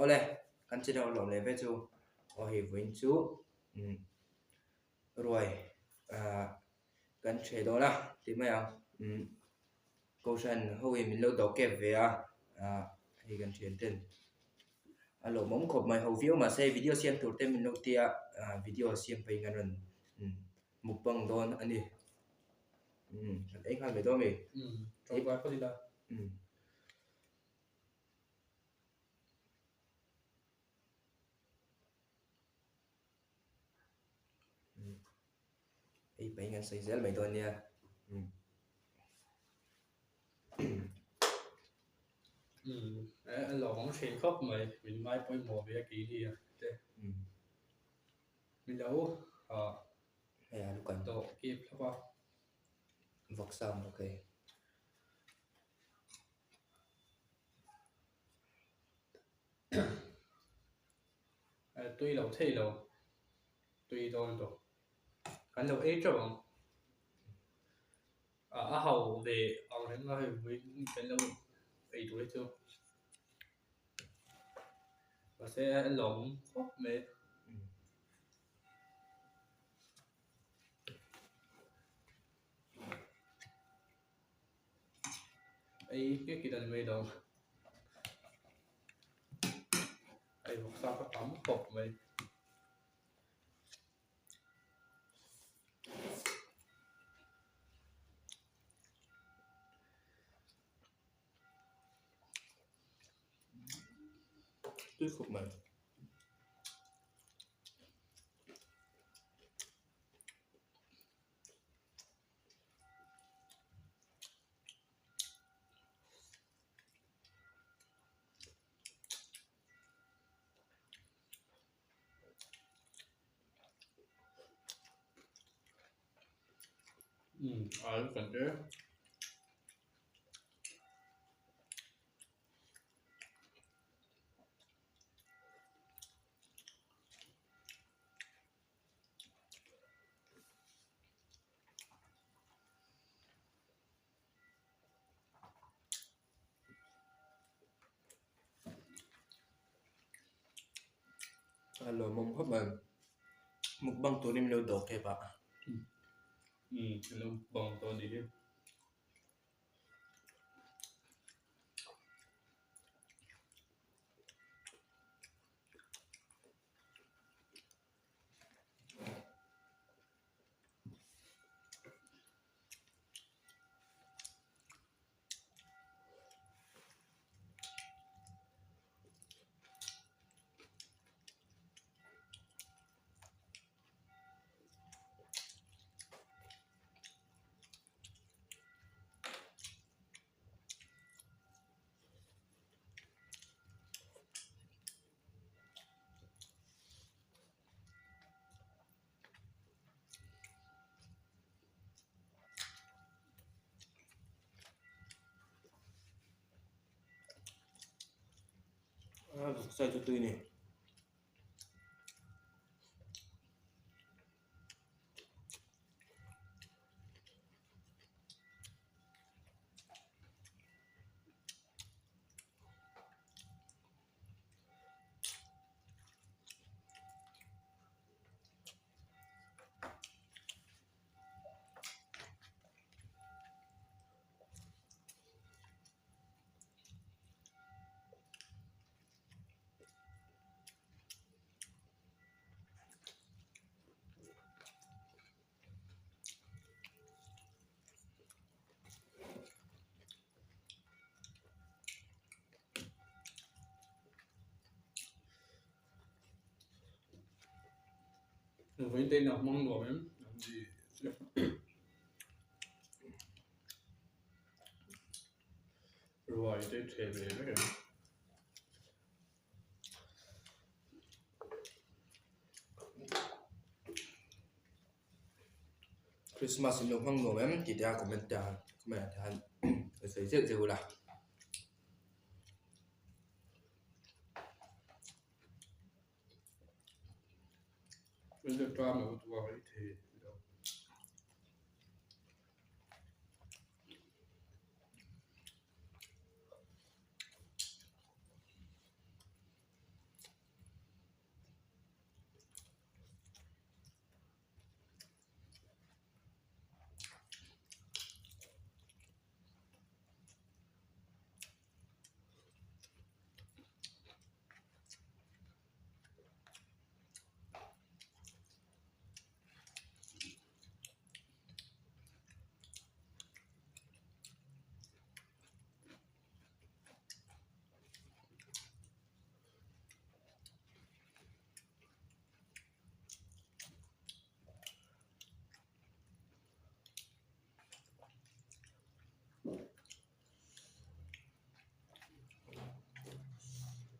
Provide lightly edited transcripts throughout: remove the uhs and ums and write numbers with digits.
ole kan chỉ đầu lộn lại với chú ở hi vinh chú rồi kan chế đó là thì mấy à câu chuyện hồi mình lâu đó kẹp về thì kan chế tên alo mong khop mai ho view mà say video xem tur tem mình lâu tia video xem phải ngân rồi mục bằng don anh đi anh hay mấy đó mày trong vai có gì đâu ấy phải ngân say dễ mấy đó nha anh lò món xịn khóc mày mình mai bôi mồ về kỹ đi mình đâu hay lúc cần tổ kịp các bạn vọc xong ok tuy lẩu thay lẩu tuy đâu tổ anh lẩu ấy cho bằng hầu về ông thấy nó với cái lẩu ấy tuổi chưa và sẽ lẩu khóc mày ấy cái đàn mày đâu ấy một sao có tắm khóc mày tôi khúc mày lúc cần thế alo mong khóc mày mục bằng tuổi mình lâu đó kẹp cái lẩu bông to đi sai cho tôi này với tên nào mong đùa em làm gì rồi tôi thể về với cái Christmas in long hang no em chỉ ra comment han sai dễ dễ là bây giờ cho mà tôi vào thì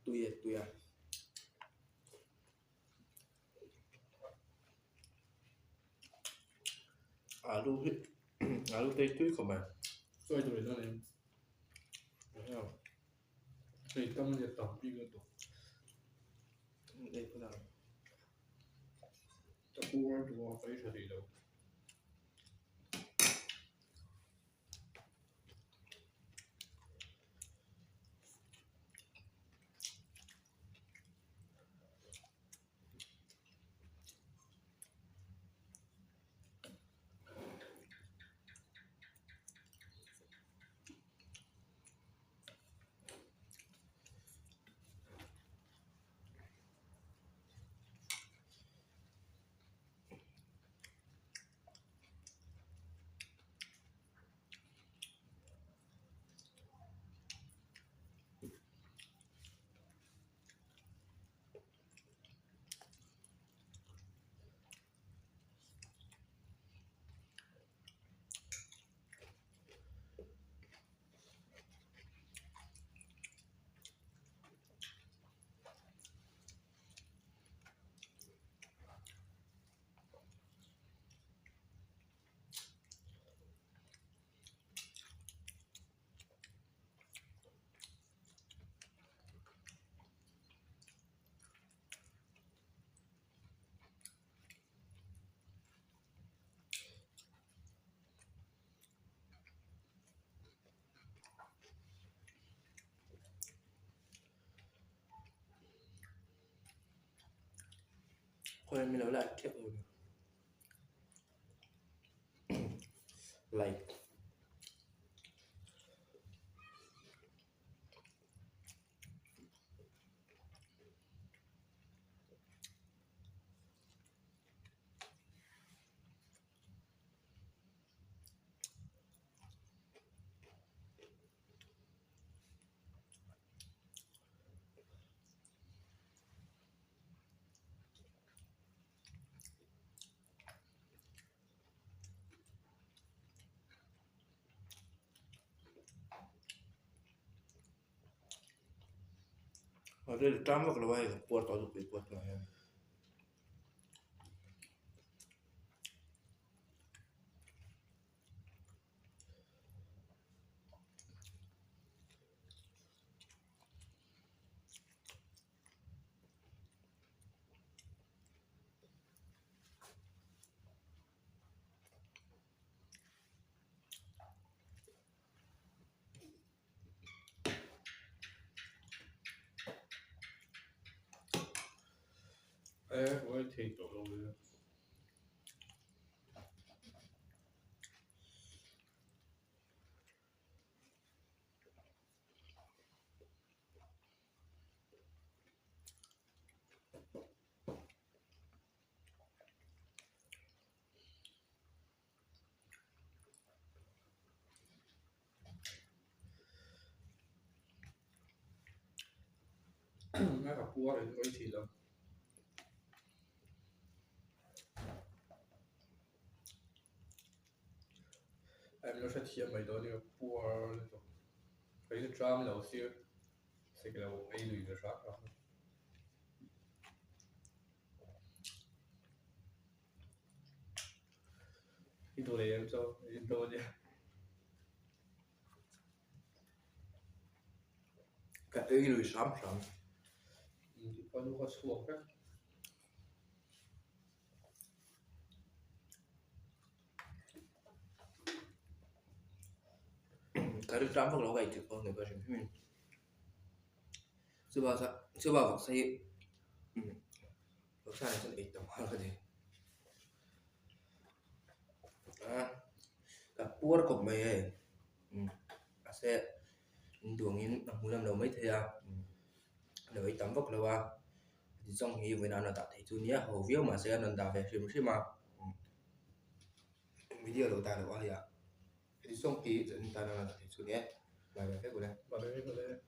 tùy à 아루 아루 tây tùy không à Tôi tụi nó này, thấy không thì tâm nhiệt tổng đi cái tụi, đây có nào tập buôn tụi phải thật gì đâu. thôi mình nấu lại kiểu like ở đây trăm vào cái này quật tao được quật này Với thì tụi luôn. Nó gặp cua thì với thì đâu. Em nó sẽ thiệt mấy đó thì cua phải cái tram lâu xíu, sẽ cái lâu ấy lùi cái sát rồi. Cái đồ này em cho cái đồ này. cái ấy lùi sắm Thì có lúc có xuống á. cái được trăm vào cái này thì con người ta sẽ mình chưa bao vật xây vật xây này sẽ ít tầm hơn cái gì cái búa của mày sẽ đường in mỗi năm đầu mấy thế à lấy tấm vật là thì trong khi với nào là tạo thấy chú nhé hầu viết mà sẽ lần tạo về phim mà video đầu ta là gì ạ thì trong ký dẫn ta là thấy chú nhé bài bài phép của đây Và đấy